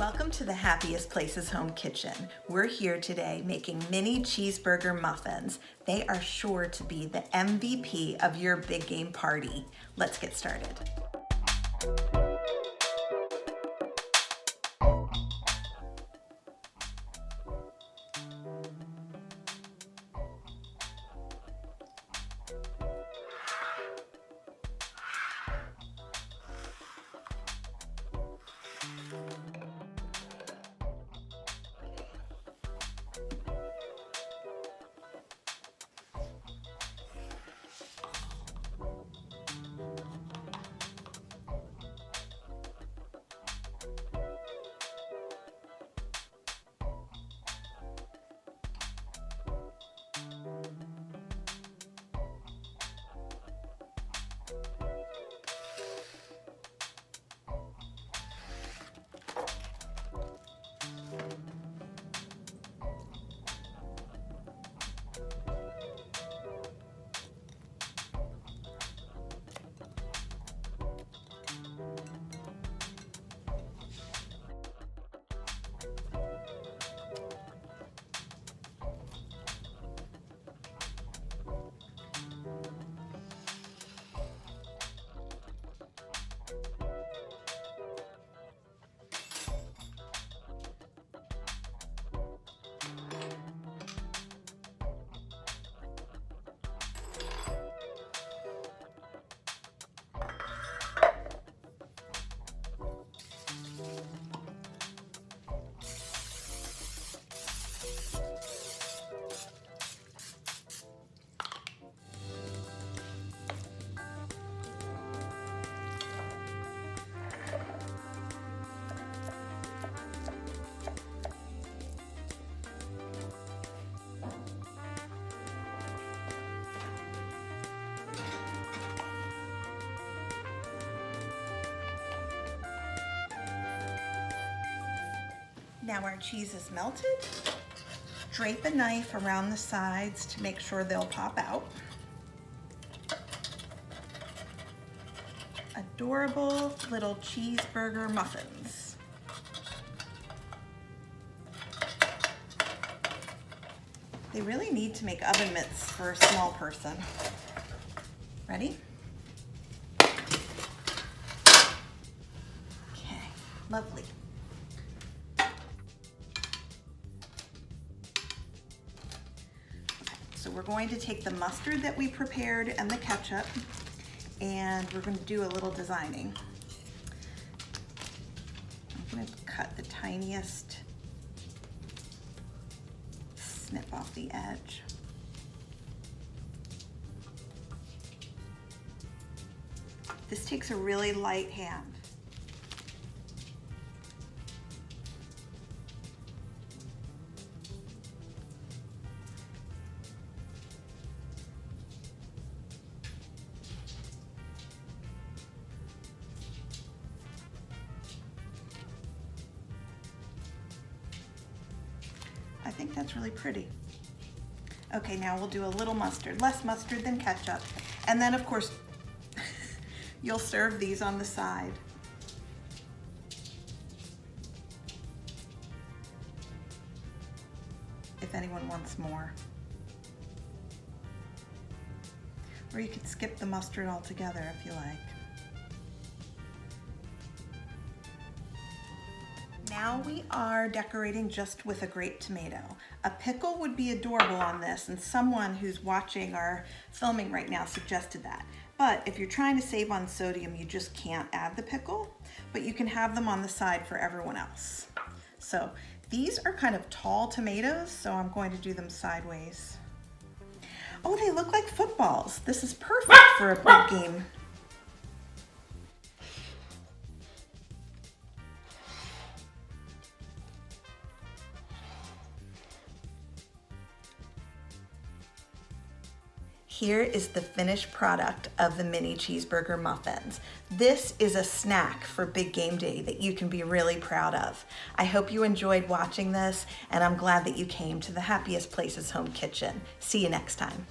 Welcome to the Happiest Place Is Home kitchen. We're here today making mini cheeseburger muffins. They are sure to be the MVP of your big game party. Let's get started. Now our cheese is melted. Drape a knife around the sides to make sure they'll pop out. Adorable little cheeseburger muffins. They really need to make oven mitts for a small person. Ready? Okay, lovely. So we're going to take the mustard that we prepared and the ketchup, and we're going to do a little designing. I'm going to cut the tiniest snip off the edge. This takes a really light hand. I think that's really pretty. Okay, now we'll do a little mustard, less mustard than ketchup. And then of course, you'll serve these on the side. If anyone wants more. Or you could skip the mustard altogether if you like. Now we are decorating just with a grape tomato. A pickle would be adorable on this, and someone who's watching our filming right now suggested that. But if you're trying to save on sodium, you just can't add the pickle, but you can have them on the side for everyone else. So these are kind of tall tomatoes, so I'm going to do them sideways. Oh, they look like footballs. This is perfect for a big game. Here is the finished product of the mini cheeseburger muffins. This is a snack for big game day that you can be really proud of. I hope you enjoyed watching this, and I'm glad that you came to the Happiest Place Is Home kitchen. See you next time.